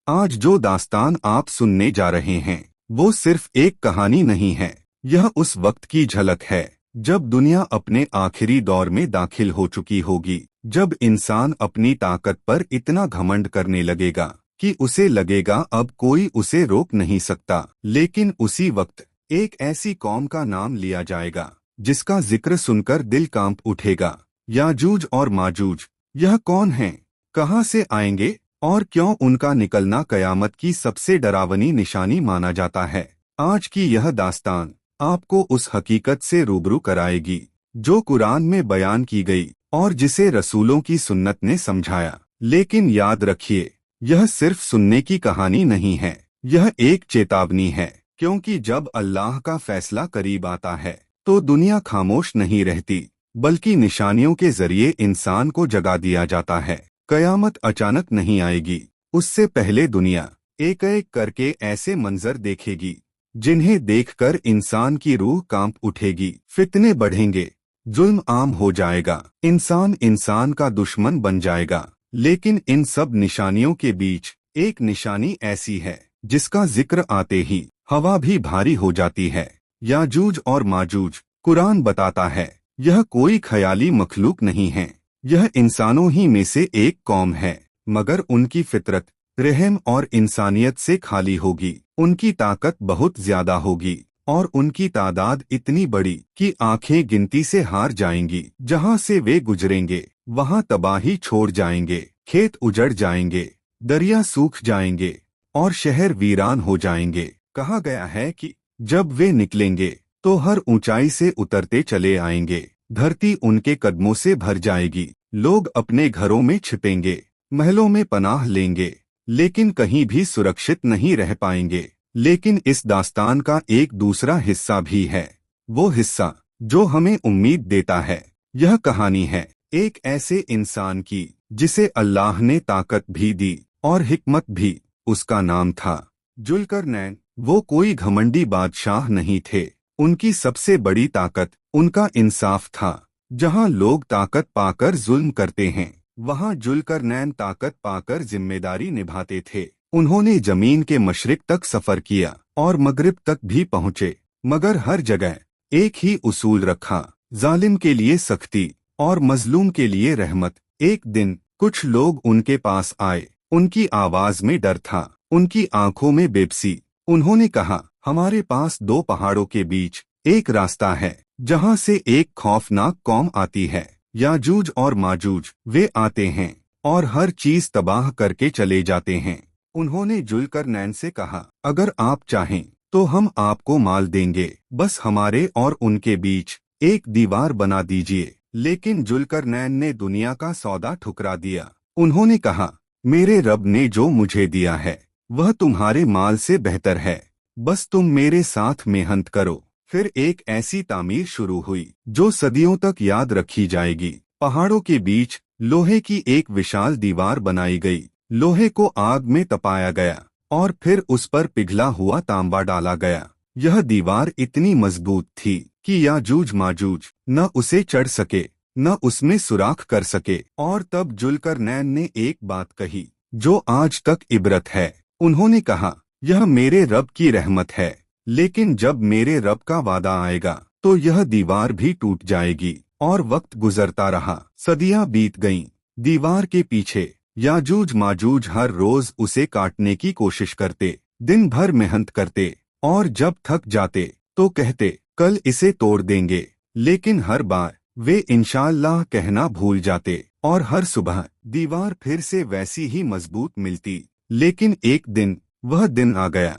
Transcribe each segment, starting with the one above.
आज जो दास्तान आप सुनने जा रहे हैं वो सिर्फ एक कहानी नहीं है। यह उस वक्त की झलक है जब दुनिया अपने आखिरी दौर में दाखिल हो चुकी होगी, जब इंसान अपनी ताकत पर इतना घमंड करने लगेगा कि उसे लगेगा अब कोई उसे रोक नहीं सकता। लेकिन उसी वक्त एक ऐसी कौम का नाम लिया जाएगा जिसका जिक्र सुनकर दिल कांप उठेगा। याजूज और माजूज, यह कौन हैं? कहां से आएंगे और क्यों उनका निकलना कयामत की सबसे डरावनी निशानी माना जाता है? आज की यह दास्तान आपको उस हकीकत से रूबरू कराएगी जो कुरान में बयान की गई और जिसे रसूलों की सुन्नत ने समझाया। लेकिन याद रखिए, यह सिर्फ सुनने की कहानी नहीं है, यह एक चेतावनी है, क्योंकि जब अल्लाह का फैसला करीब आता है तो दुनिया खामोश नहीं रहती, बल्कि निशानियों के जरिए इंसान को जगा दिया जाता है। कयामत अचानक नहीं आएगी, उससे पहले दुनिया एक एक करके ऐसे मंजर देखेगी जिन्हें देखकर इंसान की रूह कांप उठेगी। फितने बढ़ेंगे, जुल्म आम हो जाएगा, इंसान इंसान का दुश्मन बन जाएगा। लेकिन इन सब निशानियों के बीच एक निशानी ऐसी है जिसका जिक्र आते ही हवा भी भारी हो जाती है। याजूज और माजूज, कुरान बताता है, यह कोई ख्याली मखलूक नहीं है, यह इंसानों ही में से एक कौम है, मगर उनकी फितरत रहम और इंसानियत से खाली होगी। उनकी ताकत बहुत ज्यादा होगी और उनकी तादाद इतनी बड़ी कि आंखें गिनती से हार जाएंगी। जहां से वे गुजरेंगे वहां तबाही छोड़ जाएंगे, खेत उजड़ जाएंगे, दरिया सूख जाएंगे और शहर वीरान हो जाएंगे। कहा गया है कि जब वे निकलेंगे तो हर ऊंचाई से उतरते चले आएंगे, धरती उनके कदमों से भर जाएगी। लोग अपने घरों में छिपेंगे, महलों में पनाह लेंगे, लेकिन कहीं भी सुरक्षित नहीं रह पाएंगे। लेकिन इस दास्तान का एक दूसरा हिस्सा भी है, वो हिस्सा जो हमें उम्मीद देता है। यह कहानी है एक ऐसे इंसान की जिसे अल्लाह ने ताकत भी दी और हिकमत भी। उसका नाम था जुल्करनैन। वो कोई घमंडी बादशाह नहीं थे, उनकी सबसे बड़ी ताकत उनका इंसाफ था। जहां लोग ताकत पाकर जुल्म करते हैं, वहां जुल्करनैन ताकत पाकर जिम्मेदारी निभाते थे। उन्होंने जमीन के मशरिक तक सफर किया और मगरिब तक भी पहुंचे, मगर हर जगह एक ही उसूल रखा, जालिम के लिए सख्ती और मजलूम के लिए रहमत। एक दिन कुछ लोग उनके पास आए, उनकी आवाज में डर था, उनकी आंखों में बेबसी। उन्होंने कहा, हमारे पास दो पहाड़ों के बीच एक रास्ता है जहां से एक खौफनाक कौम आती है। याजूज और माजूज, वे आते हैं और हर चीज तबाह करके चले जाते हैं। उन्होंने जुल्करनैन से कहा, अगर आप चाहें तो हम आपको माल देंगे, बस हमारे और उनके बीच एक दीवार बना दीजिए। लेकिन जुल्करनैन ने दुनिया का सौदा ठुकरा दिया। उन्होंने कहा, मेरे रब ने जो मुझे दिया है वह तुम्हारे माल से बेहतर है, बस तुम मेरे साथ मेहनत करो। फिर एक ऐसी तामीर शुरू हुई जो सदियों तक याद रखी जाएगी। पहाड़ों के बीच लोहे की एक विशाल दीवार बनाई गई, लोहे को आग में तपाया गया और फिर उस पर पिघला हुआ तांबा डाला गया। यह दीवार इतनी मजबूत थी कि याजूज माजूज न उसे चढ़ सके न उसमें सुराख कर सके। और तब जुल्करनैन ने एक बात कही जो आज तक इबरत है। उन्होंने कहा, यह मेरे रब की रहमत है, लेकिन जब मेरे रब का वादा आएगा तो यह दीवार भी टूट जाएगी। और वक्त गुजरता रहा, सदियां बीत गईं। दीवार के पीछे याजूज माजूज हर रोज उसे काटने की कोशिश करते, दिन भर मेहनत करते और जब थक जाते तो कहते, कल इसे तोड़ देंगे। लेकिन हर बार वे इंशाअल्लाह कहना भूल जाते और हर सुबह दीवार फिर से वैसी ही मजबूत मिलती। लेकिन एक दिन वह दिन आ गया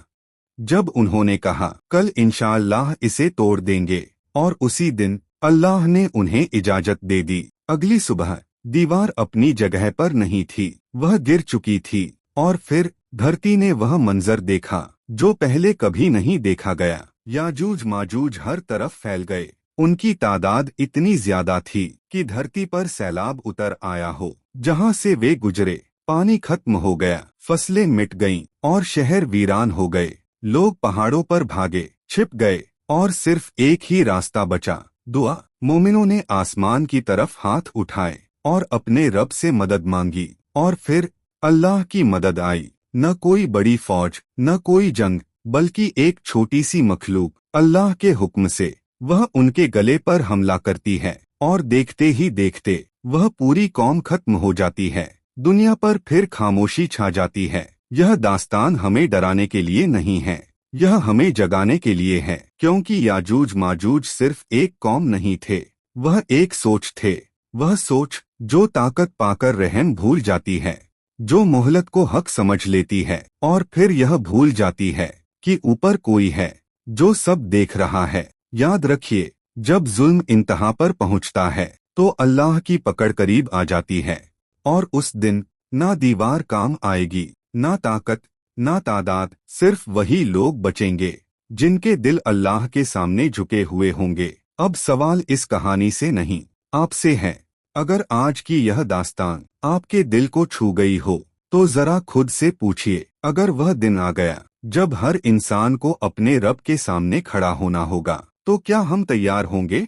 जब उन्होंने कहा, कल इंशाअल्लाह इसे तोड़ देंगे, और उसी दिन अल्लाह ने उन्हें इजाजत दे दी। अगली सुबह दीवार अपनी जगह पर नहीं थी, वह गिर चुकी थी। और फिर धरती ने वह मंजर देखा जो पहले कभी नहीं देखा गया। याजूज माजूज हर तरफ फैल गए, उनकी तादाद इतनी ज्यादा थी कि धरती पर सैलाब उतर आया हो। जहां से वे गुजरे पानी खत्म हो गया, फसलें मिट गईं और शहर वीरान हो गए। लोग पहाड़ों पर भागे, छिप गए और सिर्फ एक ही रास्ता बचा, दुआ। मोमिनों ने आसमान की तरफ हाथ उठाए और अपने रब से मदद मांगी, और फिर अल्लाह की मदद आई। न कोई बड़ी फौज, न कोई जंग, बल्कि एक छोटी सी मखलूक अल्लाह के हुक्म से वह उनके गले पर हमला करती है और देखते ही देखते वह पूरी कौम खत्म हो जाती है। दुनिया पर फिर खामोशी छा जाती है। यह दास्तान हमें डराने के लिए नहीं है, यह हमें जगाने के लिए है, क्योंकि याजूज माजूज सिर्फ एक कौम नहीं थे, वह एक सोच थे। वह सोच जो ताकत पाकर रहम भूल जाती है, जो मोहलत को हक समझ लेती है और फिर यह भूल जाती है कि ऊपर कोई है जो सब देख रहा है। याद रखिए, जब जुल्म इंतहा पर पहुंचता है तो अल्लाह की पकड़ करीब आ जाती है और उस दिन ना दीवार काम आएगी, ना ताकत, ना तादाद, सिर्फ वही लोग बचेंगे जिनके दिल अल्लाह के सामने झुके हुए होंगे। अब सवाल इस कहानी से नहीं, आपसे है। अगर आज की यह दास्तान आपके दिल को छू गई हो तो जरा खुद से पूछिए, अगर वह दिन आ गया जब हर इंसान को अपने रब के सामने खड़ा होना होगा तो क्या हम तैयार होंगे?